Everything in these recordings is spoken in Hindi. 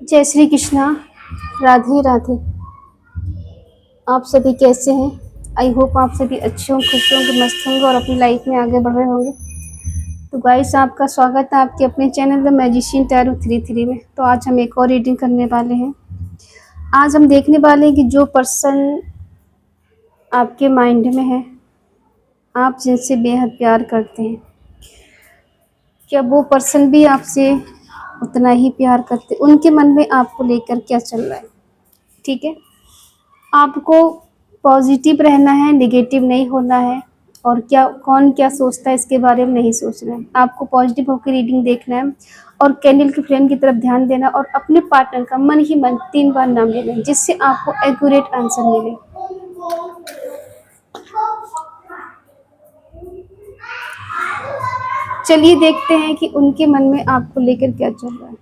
जय श्री कृष्णा। राधे राधे। आप सभी कैसे हैं? आई होप आप सभी अच्छे होंगे, खुश होंगे, मस्त होंगे और अपनी लाइफ में आगे बढ़ रहे होंगे। तो गाइस, आपका स्वागत है आपके अपने चैनल द मैजिशियन टैरो 33 में। तो आज हम एक और रीडिंग करने वाले हैं। आज हम देखने वाले हैं कि जो पर्सन आपके माइंड में है, आप जिनसे बेहद प्यार करते हैं, क्या वो पर्सन भी आपसे उतना ही प्यार करते? उनके मन में आपको लेकर क्या चल रहा है? ठीक है, आपको पॉजिटिव रहना है, नेगेटिव नहीं होना है। और कौन क्या सोचता है इसके बारे में नहीं सोचना है। आपको पॉजिटिव होकर रीडिंग देखना है और कैंडल की फ्लेम की तरफ ध्यान देना और अपने पार्टनर का मन ही मन 3 बार नाम लेना है, जिससे आपको एक्यूरेट आंसर मिले। चलिए देखते हैं कि उनके मन में आपको लेकर क्या चल रहा है।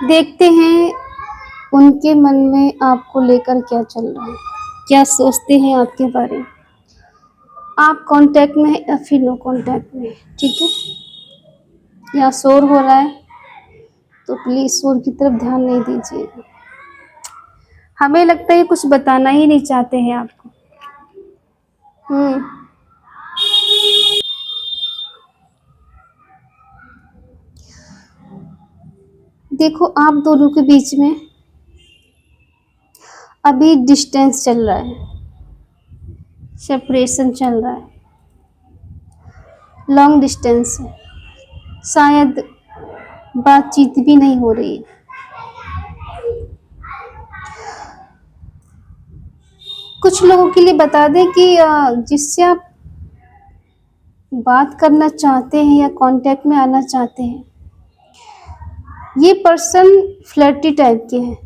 देखते हैं उनके मन में आपको लेकर क्या चल रहा है, क्या सोचते हैं आपके बारे में। आप कांटेक्ट में है या फिर नो कांटेक्ट में? ठीक है, यहाँ शोर हो रहा है तो प्लीज शोर की तरफ ध्यान नहीं दीजिएगा। हमें लगता है कुछ बताना ही नहीं चाहते हैं आपको। देखो, आप दोनों के बीच में अभी डिस्टेंस चल रहा है, सेपरेशन चल रहा है, लॉन्ग डिस्टेंस है, शायद बातचीत भी नहीं हो रही है। कुछ लोगों के लिए बता दें कि जिससे आप बात करना चाहते हैं या कांटेक्ट में आना चाहते हैं, ये पर्सन फ्लर्टी टाइप के हैं।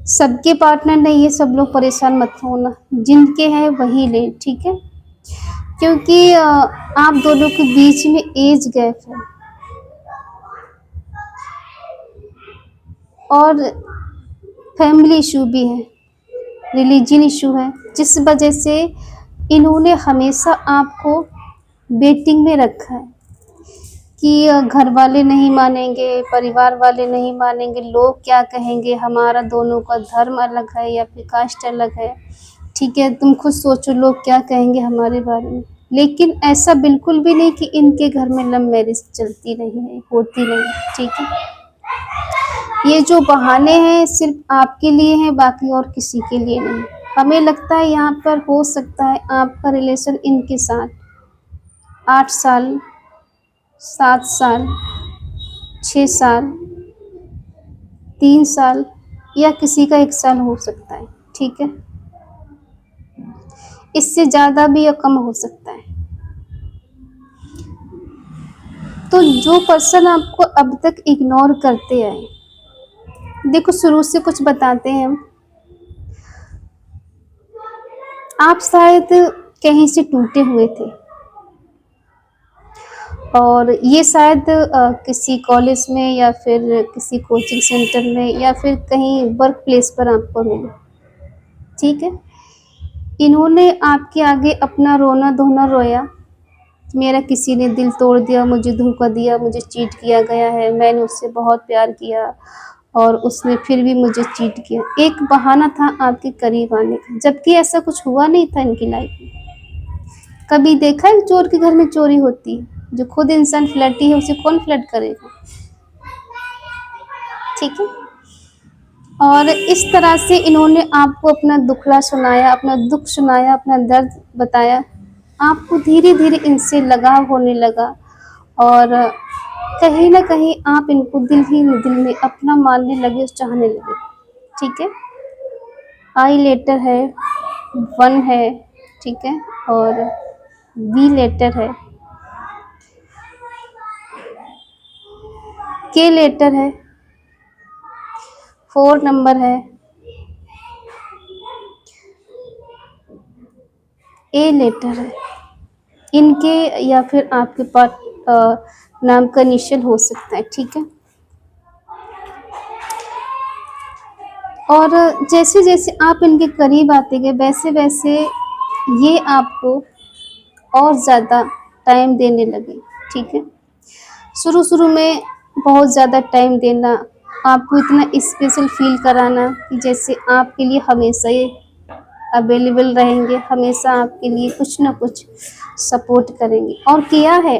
सबके पार्टनर नहीं है, सब लोग परेशान मत होना, जिनके हैं वही ले, ठीक है? क्योंकि आप दोनों के बीच में एज गैप है और फैमिली इशू भी है, रिलीजन इशू है, जिस वजह से इन्होंने हमेशा आपको वेटिंग में रखा है कि घर वाले नहीं मानेंगे, परिवार वाले नहीं मानेंगे, लोग क्या कहेंगे, हमारा दोनों का धर्म अलग है या फिर कास्ट अलग है, ठीक है? तुम खुद सोचो लोग क्या कहेंगे हमारे बारे में। लेकिन ऐसा बिल्कुल भी नहीं कि इनके घर में लव मैरिज चलती नहीं है, होती नहीं, ठीक है? ये जो बहाने हैं सिर्फ आपके लिए हैं, बाकी और किसी के लिए नहीं। हमें लगता है यहाँ पर हो सकता है आपका रिलेशन इनके साथ 8 साल, 7 साल, 6 साल, 3 साल या किसी का 1 साल हो सकता है, ठीक है? इससे ज़्यादा भी या कम हो सकता है। तो जो पर्सन आपको अब तक इग्नोर करते आए, देखो शुरू से कुछ बताते हैं हम। आप शायद कहीं से टूटे हुए थे और ये शायद किसी कॉलेज में या फिर किसी कोचिंग सेंटर में या फिर कहीं वर्क प्लेस पर आपको मिले, ठीक है? इन्होंने आपके आगे अपना रोना धोना रोया, मेरा किसी ने दिल तोड़ दिया, मुझे धोखा दिया, मुझे चीट किया गया है, मैंने उससे बहुत प्यार किया और उसने फिर भी मुझे चीट किया। एक बहाना था आपके करीब आने का, जबकि ऐसा कुछ हुआ नहीं था इनकी लाइफ में। कभी देखा है चोर के घर में चोरी होती है? जो खुद इंसान फ्लर्टी है उसे कौन फ्लर्ट करेगा, ठीक है? और इस तरह से इन्होंने आपको अपना दुखड़ा सुनाया, अपना दुख सुनाया, अपना दर्द बताया। आपको धीरे धीरे इनसे लगाव होने लगा और कहीं ना कहीं आप इनको दिल ही दिल में अपना मानने लगे, चाहने लगे, ठीक है? आई लेटर है, 1 है, ठीक है? और बी लेटर है, के लेटर है, 4 नंबर है, ए लेटर है। इनके या फिर आपके पास नाम का इनिशियल हो सकता है, ठीक है? और जैसे जैसे आप इनके करीब आते गए, वैसे वैसे ये आपको और ज़्यादा टाइम देने लगे। ठीक है, शुरू शुरू में बहुत ज़्यादा टाइम देना, आपको इतना स्पेशल फील कराना कि जैसे आपके लिए हमेशा ये अवेलेबल रहेंगे, हमेशा आपके लिए कुछ ना कुछ सपोर्ट करेंगे। और किया है,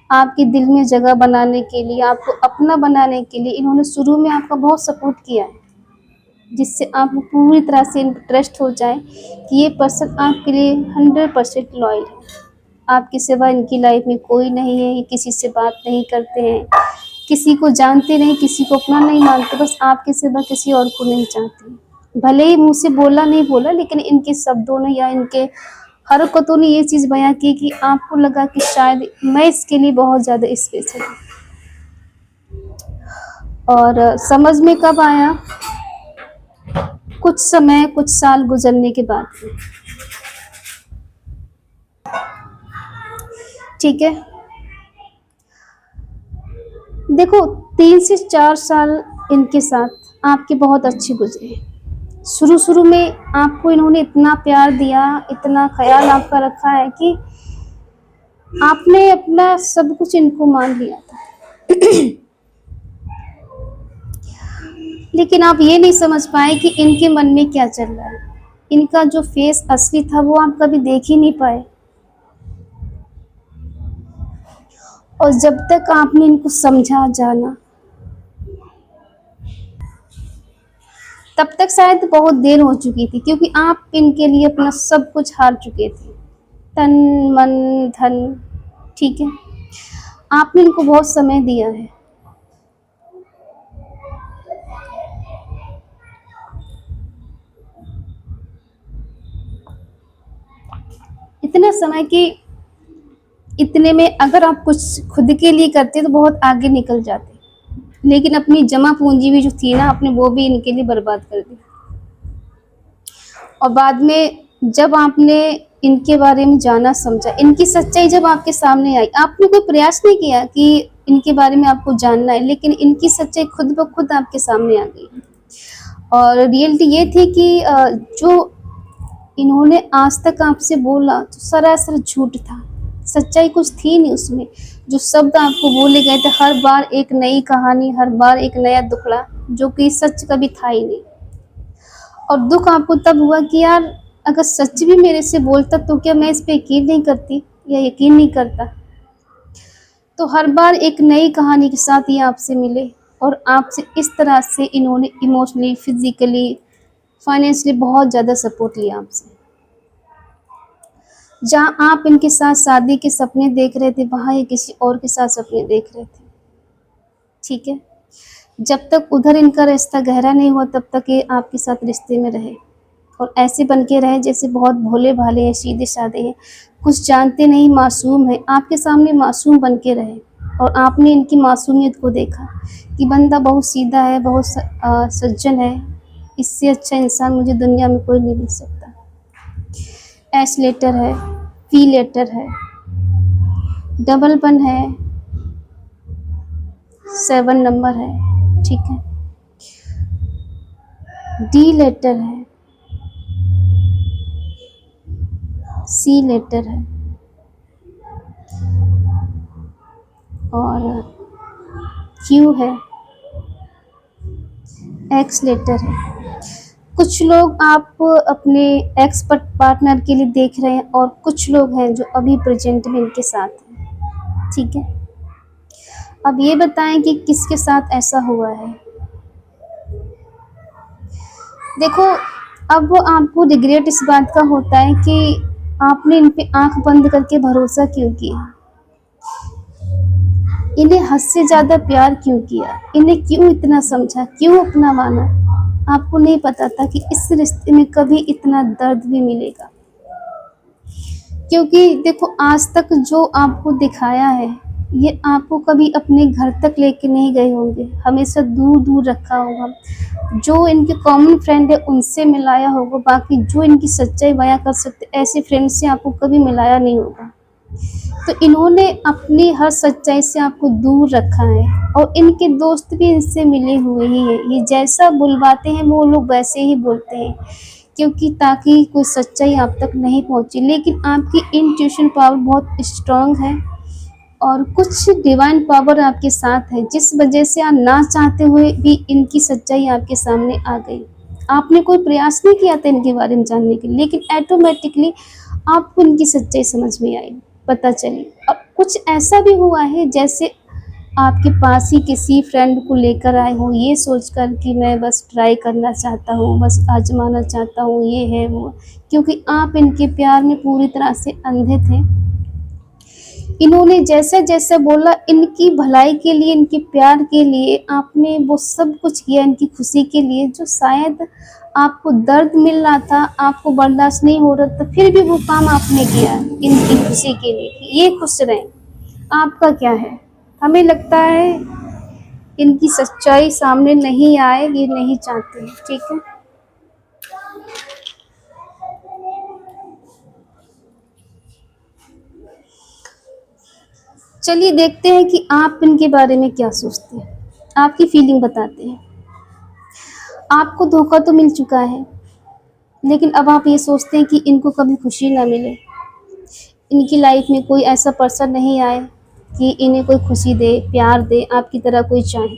आपके दिल में जगह बनाने के लिए, आपको अपना बनाने के लिए इन्होंने शुरू में आपका बहुत सपोर्ट किया है, जिससे आप पूरी तरह से इंटरेस्ट हो जाए कि ये पर्सन आपके लिए 100% लॉयल है। आपके सिवा इनकी लाइफ में कोई नहीं है, ये किसी से बात नहीं करते हैं, किसी को जानते नहीं, किसी को अपना नहीं मानते, बस आपके सिवा किसी और को नहीं चाहते। भले ही मुँह से बोला नहीं बोला, लेकिन इनके शब्दों ने या इनके हरकतों ने ये चीज़ बयां की कि आपको लगा कि शायद मैं इसके लिए बहुत ज़्यादा स्पेशल हूँ। और समझ में कब आया? कुछ समय, कुछ साल गुजरने के बाद। ठीक है, देखो 3 से 4 साल इनके साथ आपके बहुत अच्छे गुजरे। शुरू शुरू में आपको इन्होंने इतना प्यार दिया, इतना ख्याल आपका रखा है कि आपने अपना सब कुछ इनको मान लिया था। लेकिन आप ये नहीं समझ पाए कि इनके मन में क्या चल रहा है। इनका जो फेस असली था वो आप कभी देख ही नहीं पाए। और जब तक आपने इनको समझा जाना, तब तक शायद बहुत देर हो चुकी थी, क्योंकि आप इनके लिए अपना सब कुछ हार चुके थे, तन मन धन। ठीक है, आपने इनको बहुत समय दिया है। इतना समय कि इतने में अगर आप कुछ खुद के लिए करते तो बहुत आगे निकल जाते, लेकिन अपनी जमा पूंजी भी जो थी ना, आपने वो भी इनके लिए बर्बाद कर दी। और बाद में जब आपने इनके बारे में जाना समझा, इनकी सच्चाई जब आपके सामने आई, आपने कोई प्रयास नहीं किया कि इनके बारे में आपको जानना है, लेकिन इनकी सच्चाई खुद ब खुद आपके सामने आ गई। और रियलिटी ये थी कि जो इन्होंने आज तक आपसे बोला तो सरासर झूठ था, सच्चाई कुछ थी नहीं उसमें। जो शब्द आपको बोले गए थे, हर बार एक नई कहानी, हर बार एक नया दुखड़ा, जो कि सच कभी था ही नहीं। और दुख आपको तब हुआ कि यार अगर सच भी मेरे से बोलता तो क्या मैं इस पे यकीन नहीं करती या यकीन नहीं करता। तो हर बार एक नई कहानी के साथ ये आपसे मिले और आपसे इस तरह से इन्होंने इमोशनली, फिजिकली, फाइनेंशियली बहुत ज़्यादा सपोर्ट लिया आपसे। जहाँ आप इनके साथ शादी के सपने देख रहे थे, वहाँ ये किसी और के साथ सपने देख रहे थे। ठीक है, जब तक उधर इनका रिश्ता गहरा नहीं हुआ तब तक ये आपके साथ रिश्ते में रहे, और ऐसे बन के रहे जैसे बहुत भोले भाले हैं, सीधे साधे हैं, कुछ जानते नहीं, मासूम है। आपके सामने मासूम बन के रहे और आपने इनकी मासूमियत को देखा कि बंदा बहुत सीधा है, बहुत सज्जन है, इससे अच्छा इंसान मुझे दुनिया में कोई नहीं मिल सकता। एस लेटर है, पी लेटर है, डबल 1 है, 7 नंबर है। ठीक है, डी लेटर है, सी लेटर है और क्यू है, एक्स लेटर है। कुछ लोग आप अपने एक्स पार्टनर के लिए देख रहे हैं और कुछ लोग हैं जो अभी प्रेजेंट में इनके साथ हैं। ठीक है, अब ये बताएं कि किसके साथ ऐसा हुआ है। देखो, अब आपको रिग्रेट इस बात का होता है कि आपने इन पे आंख बंद करके भरोसा क्यों किया, इन्हें हद से ज़्यादा प्यार क्यों किया, इन्हें क्यों इतना समझा, क्यों अपना माना। आपको नहीं पता था कि इस रिश्ते में कभी इतना दर्द भी मिलेगा। क्योंकि देखो, आज तक जो आपको दिखाया है ये आपको कभी अपने घर तक लेके नहीं गए होंगे, हमेशा दूर दूर रखा होगा। जो इनके कॉमन फ्रेंड है उनसे मिलाया होगा, बाकी जो इनकी सच्चाई बयां कर सकते ऐसे फ्रेंड से आपको कभी मिलाया नहीं होगा। तो इन्होंने अपनी हर सच्चाई से आपको दूर रखा है और इनके दोस्त भी इनसे मिले हुए ही हैं। ये जैसा बुलवाते हैं वो लोग वैसे ही बोलते हैं क्योंकि ताकि कोई सच्चाई आप तक नहीं पहुंचे। लेकिन आपकी इंट्यूशन पावर बहुत स्ट्रांग है और कुछ डिवाइन पावर आपके साथ है, जिस वजह से आप ना चाहते हुए भी इनकी सच्चाई आपके सामने आ गई। आपने कोई प्रयास नहीं किया था इनके बारे में जानने के लिए, लेकिन ऑटोमेटिकली आपको इनकी सच्चाई समझ में आई, पता चली। अब कुछ ऐसा भी हुआ है जैसे आपके पास ही किसी फ्रेंड को लेकर आए हों, ये सोचकर कि मैं बस ट्राई करना चाहता हूँ, बस आजमाना चाहता हूँ, ये है वो, क्योंकि आप इनके प्यार में पूरी तरह से अंधे थे। इन्होंने जैसा जैसा बोला इनकी भलाई के लिए, इनके प्यार के लिए, आपने वो सब कुछ किया इनकी खुशी के लिए, जो शायद आपको दर्द मिल रहा था, आपको बर्दाश्त नहीं हो रहा था, फिर भी वो काम आपने किया इनकी खुशी के लिए कि ये खुश रहें। आपका क्या है? हमें लगता है इनकी सच्चाई सामने नहीं आए, ये नहीं चाहते, ठीक है। चलिए देखते हैं कि आप इनके बारे में क्या सोचते हैं, आपकी फीलिंग बताते हैं। आपको धोखा तो मिल चुका है, लेकिन अब आप ये सोचते हैं कि इनको कभी खुशी ना मिले, इनकी लाइफ में कोई ऐसा पर्सन नहीं आए कि इन्हें कोई खुशी दे, प्यार दे, आपकी तरह कोई चाहे।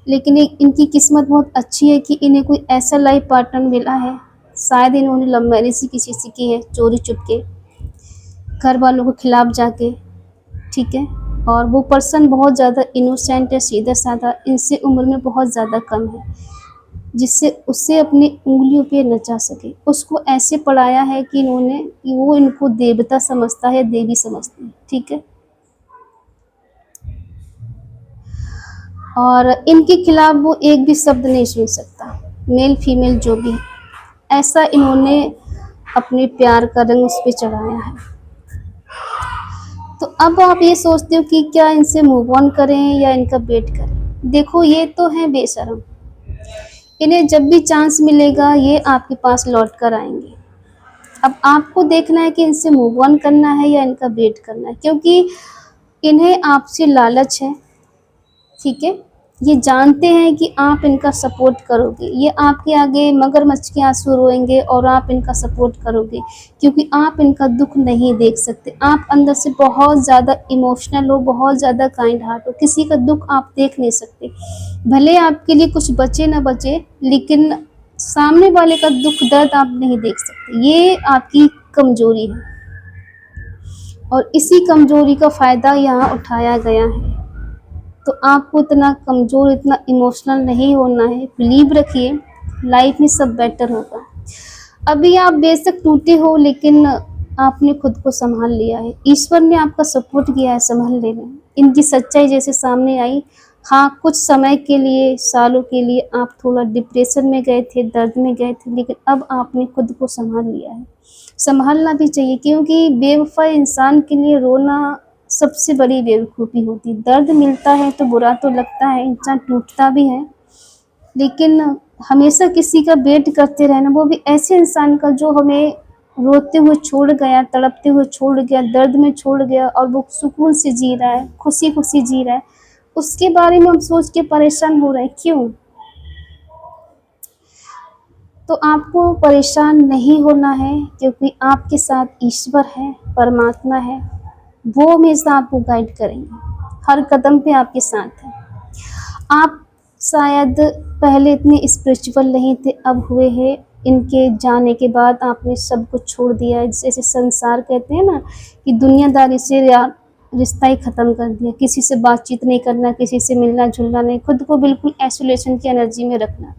लेकिन इनकी किस्मत बहुत अच्छी है कि इन्हें कोई ऐसा लाइफ पार्टनर मिला है। शायद इन्होंने लव मैरिज किसी से की है, चोरी चुपके, घर वालों के खिलाफ जाके, ठीक है। और वो पर्सन बहुत ज़्यादा इनोसेंट है, सीधा साधा, इनसे उम्र में बहुत ज़्यादा कम है, जिससे उससे अपनी उंगलियों पे नचा सके। उसको ऐसे पढ़ाया है कि इन्होंने कि वो इनको देवता समझता है, देवी समझती है, ठीक है। और इनके खिलाफ वो एक भी शब्द नहीं सुन सकता, मेल फीमेल जो भी, ऐसा इन्होंने अपने प्यार का रंग उस पर चढ़ाया है। तो अब आप ये सोचते हो कि क्या इनसे मूव ऑन करें या इनका वेट करें। देखो ये तो है बेशरम, इन्हें जब भी चांस मिलेगा ये आपके पास लौट कर आएंगे। अब आपको देखना है कि इनसे मूव ऑन करना है या इनका वेट करना है, क्योंकि इन्हें आपसे लालच है, ठीक है। ये जानते हैं कि आप इनका सपोर्ट करोगे, ये आपके आगे मगरमच्छ के आंसू रोएंगे और आप इनका सपोर्ट करोगे, क्योंकि आप इनका दुख नहीं देख सकते। आप अंदर से बहुत ज़्यादा इमोशनल हो, बहुत ज़्यादा काइंड हार्ट हो, किसी का दुख आप देख नहीं सकते। भले आपके लिए कुछ बचे ना बचे, लेकिन सामने वाले का दुख दर्द आप नहीं देख सकते। ये आपकी कमजोरी है और इसी कमजोरी का फ़ायदा यहाँ उठाया गया है। तो आपको इतना कमज़ोर, इतना इमोशनल नहीं होना है। बिलीव रखिए, लाइफ में सब बेटर होगा। अभी आप बेशक टूटे हो, लेकिन आपने खुद को संभाल लिया है, ईश्वर ने आपका सपोर्ट किया है संभालने में। इनकी सच्चाई जैसे सामने आई, हाँ कुछ समय के लिए, सालों के लिए आप थोड़ा डिप्रेशन में गए थे, दर्द में गए थे, लेकिन अब आपने खुद को संभाल लिया है। संभालना भी चाहिए, क्योंकि बेवफा इंसान के लिए रोना सबसे बड़ी बेवकूफ़ी होती। दर्द मिलता है तो बुरा तो लगता है, इंसान टूटता भी है, लेकिन हमेशा किसी का वेट करते रहना, वो भी ऐसे इंसान का जो हमें रोते हुए छोड़ गया, तड़पते हुए छोड़ गया, दर्द में छोड़ गया, और वो सुकून से जी रहा है, खुशी खुशी जी रहा है, उसके बारे में हम सोच के परेशान हो रहे हैं, क्यों? तो आपको परेशान नहीं होना है, क्योंकि आपके साथ ईश्वर है, परमात्मा है, वो हमेशा आपको गाइड करेंगे, हर कदम पे आपके साथ हैं। आप शायद पहले इतने स्पिरिचुअल नहीं थे, अब हुए हैं। इनके जाने के बाद आपने सब कुछ छोड़ दिया है, जैसे संसार कहते हैं ना कि दुनियादारी से रिश्ता ही ख़त्म कर दिया, किसी से बातचीत नहीं करना, किसी से मिलना जुलना नहीं, खुद को बिल्कुल आइसोलेशन की एनर्जी में रखना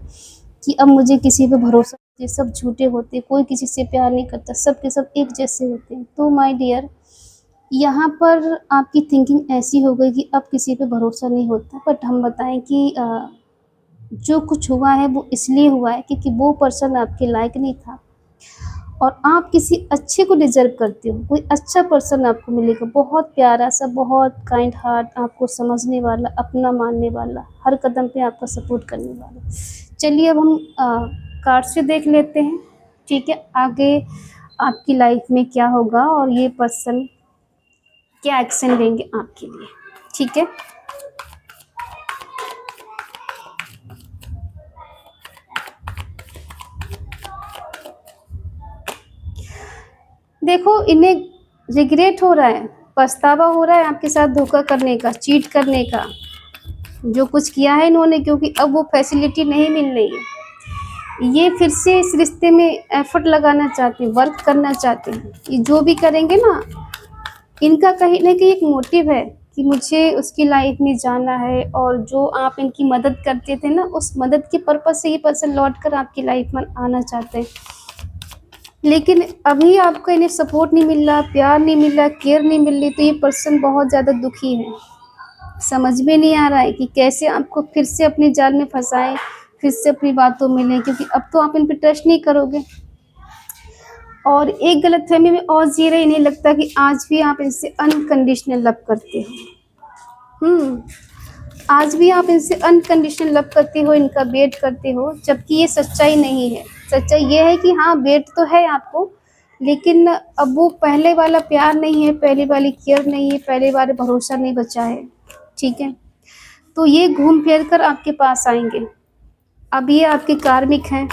कि अब मुझे किसी पे भरोसा, ये सब झूठे होते, कोई किसी से प्यार नहीं करता, सब के सब एक जैसे होते हैं। तो माय डियर, यहाँ पर आपकी थिंकिंग ऐसी हो गई कि अब किसी पे भरोसा नहीं होता। बट हम बताएं कि जो कुछ हुआ है वो इसलिए हुआ है क्योंकि वो पर्सन आपके लायक नहीं था, और आप किसी अच्छे को डिजर्व करते हो। कोई अच्छा पर्सन आपको मिलेगा, बहुत प्यारा सा, बहुत काइंड हार्ट, आपको समझने वाला, अपना मानने वाला, हर कदम पे आपका सपोर्ट करने वाला। चलिए अब हम कार्ड से देख लेते हैं, ठीक है, आगे आपकी लाइफ में क्या होगा और ये पर्सन क्या एक्शन लेंगे आपके लिए, ठीक है। देखो, इन्हें रिग्रेट हो रहा है, पछतावा हो रहा है आपके साथ धोखा करने का, चीट करने का, जो कुछ किया है इन्होंने, क्योंकि अब वो फैसिलिटी नहीं मिल रही है। ये फिर से इस रिश्ते में एफर्ट लगाना चाहते हैं, वर्क करना चाहते हैं। ये जो भी करेंगे ना, इनका कहीं न कहीं एक मोटिव है कि मुझे उसकी लाइफ में जाना है, और जो आप इनकी मदद करते थे ना, उस मदद के पर्पज़ से ये पर्सन लौट कर आपकी लाइफ में आना चाहते हैं। लेकिन अभी आपको इन्हें सपोर्ट नहीं मिल रहा, प्यार नहीं मिल रहा, केयर नहीं मिल रही, तो ये पर्सन बहुत ज़्यादा दुखी है। समझ में नहीं आ रहा है कि कैसे आपको फिर से अपने जाल में फँसाएँ, फिर से अपनी बातों में लें, क्योंकि अब तो आप इन पे ट्रस्ट नहीं करोगे। और एक गलतफ़हमी में और जी रहे, इन्हें लगता है कि आज भी आप इनसे अनकंडीशनल लव करते हो। आज भी आप इनसे अनकंडीशनल लव करते हो, इनका वेट करते हो, जबकि ये सच्चाई नहीं है। सच्चाई ये है कि हाँ, वेट तो है आपको, लेकिन अब वो पहले वाला प्यार नहीं है, पहले वाली केयर नहीं है, पहले वाला भरोसा नहीं बचा है, ठीक है? तो ये घूम फिर कर आपके पास आएँगे। अब ये आपके कार्मिक हैं।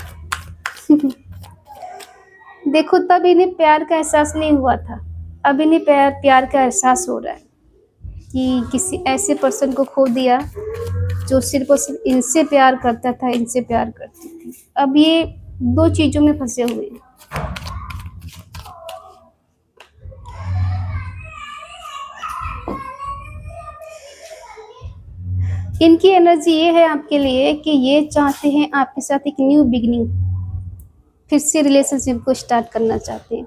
देखो, तब इन्हें प्यार का एहसास नहीं हुआ था, अब इन्हें प्यार का एहसास हो रहा है कि किसी ऐसे पर्सन को खो दिया जो सिर्फ़ और सिर्फ़ इनसे प्यार करता था, इनसे प्यार करती थी। अब ये 2 चीज़ों में फँसे हुए हैं। इनकी एनर्जी ये है आपके लिए कि ये चाहते हैं आपके साथ एक न्यू बिगिनिंग, फिर से रिलेशनशिप को स्टार्ट करना चाहते हैं।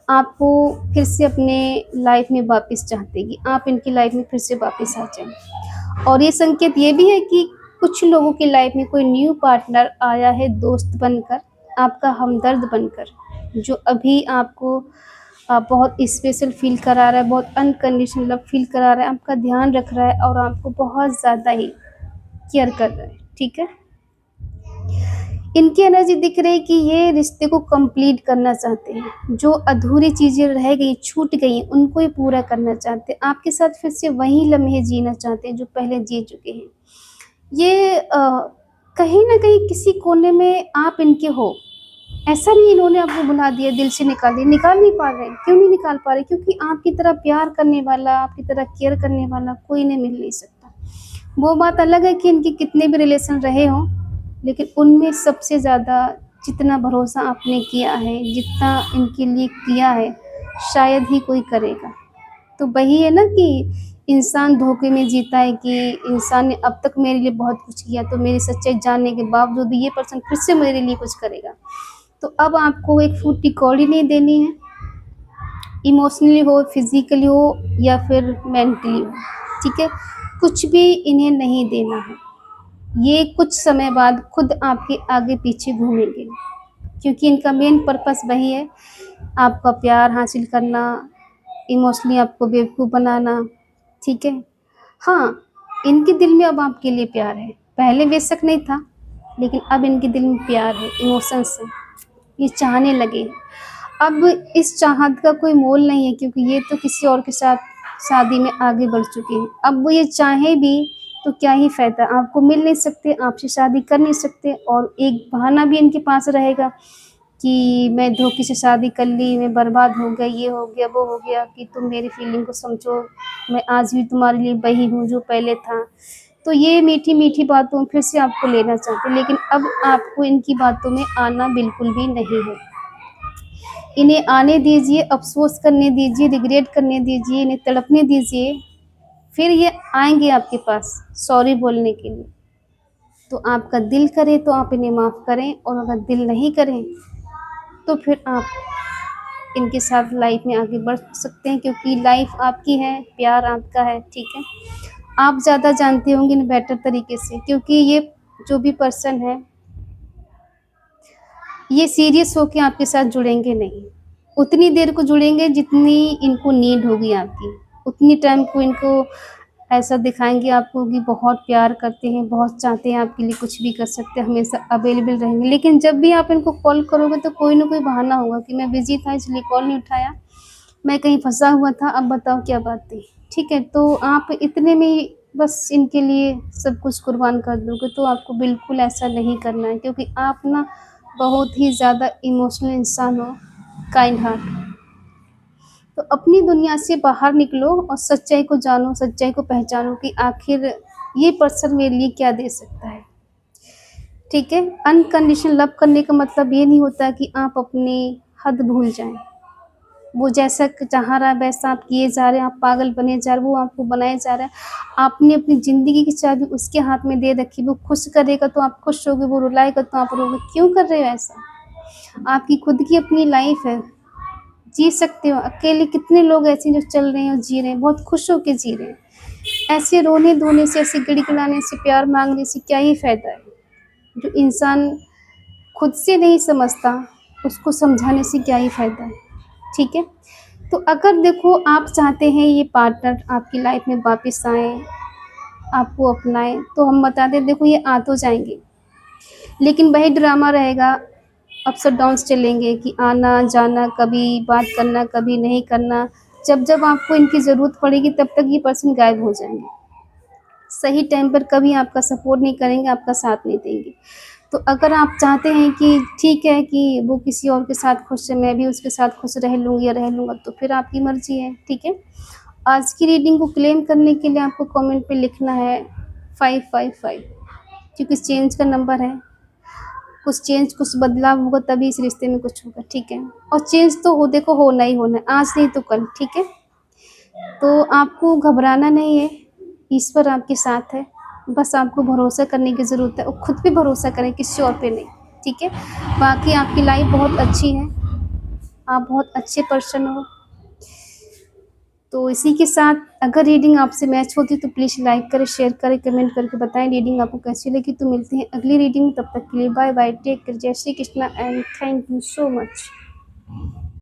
आपको फिर से अपने लाइफ में वापस चाहते हैं कि आप इनकी लाइफ में फिर से वापस आ जाएँ। और ये संकेत ये भी है कि कुछ लोगों की लाइफ में कोई न्यू पार्टनर आया है, दोस्त बनकर, आपका हमदर्द बनकर, जो अभी आपको बहुत स्पेशल फ़ील करा रहा है, बहुत अनकंडीशनल लव फ़ील करा रहा है, आपका ध्यान रख रहा है और आपको बहुत ज़्यादा ही केयर कर रहा है, ठीक है? इनकी एनर्जी दिख रही है कि ये रिश्ते को कंप्लीट करना चाहते हैं, जो अधूरी चीज़ें रह गई, छूट गई, उनको ही पूरा करना चाहते हैं। आपके साथ फिर से वही लम्हे जीना चाहते हैं जो पहले जी चुके हैं। ये कहीं न कहीं किसी कोने में आप इनके हो। ऐसा नहीं इन्होंने आपको भुला दिया, दिल से निकाल दिया, निकाल नहीं पा रहे। क्यों नहीं निकाल पा रहे? क्योंकि आपकी तरह प्यार करने वाला, आपकी तरह केयर करने वाला कोई नहीं मिल नहीं सकता। वो बात अलग है कि इनके कितने भी रिलेशन रहे हों, लेकिन उनमें सबसे ज़्यादा जितना भरोसा आपने किया है, जितना इनके लिए किया है, शायद ही कोई करेगा। तो वही है ना कि इंसान धोखे में जीता है कि इंसान ने अब तक मेरे लिए बहुत कुछ किया, तो मेरी सच्चाई जानने के बावजूद भी ये पर्सन फिर से मेरे लिए कुछ करेगा। तो अब आपको एक फूटी कौड़ी नहीं देनी है, इमोशनली हो, फिज़िकली हो या फिर मेंटली हो, ठीक है? कुछ भी इन्हें नहीं देना है। ये कुछ समय बाद खुद आपके आगे पीछे घूमेंगे, क्योंकि इनका मेन पर्पस वही है, आपका प्यार हासिल करना, इमोशनली आपको बेवकूफ़ बनाना, ठीक है? हाँ, इनके दिल में अब आपके लिए प्यार है, पहले बेशक नहीं था, लेकिन अब इनके दिल में प्यार है, इमोशंस है, ये चाहने लगे हैं। अब इस चाहत का कोई मोल नहीं है, क्योंकि ये तो किसी और के साथ शादी में आगे बढ़ चुके हैं। अब वो ये चाहें भी तो क्या ही फ़ायदा, आपको मिल नहीं सकते, आपसे शादी कर नहीं सकते, और एक बहाना भी इनके पास रहेगा कि मैं धोखे से शादी कर ली, मैं बर्बाद हो गया, ये हो गया, वो हो गया, कि तुम मेरी फीलिंग को समझो, मैं आज भी तुम्हारे लिए वही हूँ जो पहले था। तो ये मीठी-मीठी बातों में फिर से आपको लेना चाहते हैं, लेकिन अब आपको इनकी बातों में आना बिल्कुल भी नहीं है। इन्हें आने दीजिए, अफ़सोस करने दीजिए, रिग्रेट करने दीजिए, इन्हें तड़पने दीजिए, फिर ये आएँगे आपके पास सॉरी बोलने के लिए। तो आपका दिल करे तो आप इन्हें माफ़ करें, और अगर दिल नहीं करें तो फिर आप इनके साथ लाइफ में आगे बढ़ सकते हैं, क्योंकि लाइफ आपकी है, प्यार आपका है, ठीक है? आप ज़्यादा जानते होंगे इन्हें बेटर तरीके से, क्योंकि ये जो भी पर्सन है, ये सीरियस होके आपके साथ जुड़ेंगे नहीं। उतनी देर को जुड़ेंगे जितनी इनको नीड होगी आपकी, उतनी टाइम को इनको ऐसा दिखाएँगे आपको कि बहुत प्यार करते हैं, बहुत चाहते हैं आपके लिए, कुछ भी कर सकते हैं, हमेशा अवेलेबल रहेंगे। लेकिन जब भी आप इनको कॉल करोगे तो कोई ना कोई बहाना होगा कि मैं बिज़ी था इसलिए कॉल नहीं उठाया, मैं कहीं फँसा हुआ था, अब बताओ क्या बात थी, ठीक है? तो आप इतने में ही बस इनके लिए सब कुछ कुर्बान कर दोगे, तो आपको बिल्कुल ऐसा नहीं करना है, क्योंकि आप ना बहुत ही ज़्यादा इमोशनल इंसान हो, काइंड हार्ट। तो अपनी दुनिया से बाहर निकलो और सच्चाई को जानो, सच्चाई को पहचानो कि आखिर ये पर्सन मेरे लिए क्या दे सकता है। ठीक है? अनकंडीशनल लव करने का मतलब ये नहीं होता कि आप अपनी हद भूल जाएँ। वो जैसा चाह रहा है वैसा आप किए जा रहे हैं, आप पागल बने जा रहे हैं, वो आपको बनाए जा रहा है। आपने अपनी ज़िंदगी की चाबी उसके हाथ में दे रखी, वो खुश करेगा तो आप खुश रहोगे, वो रुलाएगा तो आप रोगे। क्यों कर रहे हो ऐसा? आपकी खुद की अपनी लाइफ़ है, जी सकते हो। अकेले कितने लोग ऐसे हैं जो चल रहे हैं और जी रहे हैं, बहुत खुश होके जी रहे हैं। ऐसे रोने-धोने से, ऐसे गिड़गिड़ाने से, प्यार माँगने से क्या ही फ़ायदा है? जो इंसान खुद से नहीं समझता, उसको समझाने से क्या ही फ़ायदा है, ठीक है? तो अगर देखो आप चाहते हैं ये पार्टनर आपकी लाइफ़ में वापस आएँ, आपको अपनाएँ, तो हम बता दें देखो ये आ तो जाएँगे, लेकिन वही ड्रामा रहेगा, अप्स और डाउन्स चलेंगे कि आना-जाना, कभी बात करना, कभी नहीं करना। जब-जब आपको इनकी ज़रूरत पड़ेगी तब तक ये पर्सन गायब हो जाएँगे। सही टाइम पर कभी आपका सपोर्ट नहीं करेंगे, आपका साथ नहीं देंगे। तो अगर आप चाहते हैं कि ठीक है कि वो किसी और के साथ खुश है, मैं भी उसके साथ खुश रह लूँगी या रह लूँगा, तो फिर आपकी मर्ज़ी है, ठीक है? आज की रीडिंग को क्लेम करने के लिए आपको कमेंट पे लिखना है 555 क्योंकि चेंज का नंबर है। कुछ चेंज, कुछ बदलाव होगा तभी इस रिश्ते में कुछ होगा, ठीक है? और चेंज तो हो देखो होना ही होना है, आज नहीं तो कल, ठीक है? तो आपको घबराना नहीं है, ईश्वर आपके साथ है, बस आपको भरोसा करने की ज़रूरत है और खुद पे भरोसा करें, किसी और पे नहीं, ठीक है? बाकी आपकी लाइफ़ बहुत अच्छी है, आप बहुत अच्छे पर्सन हो। तो इसी के साथ अगर रीडिंग आपसे मैच होती तो प्लीज़ लाइक करें, शेयर करें, कमेंट करके बताएँ रीडिंग आपको कैसी लगी। तो मिलते हैं अगली रीडिंग में, तब तक के लिए बाय बाय, टेक केयर, जय Shri Krishna and thank you so much.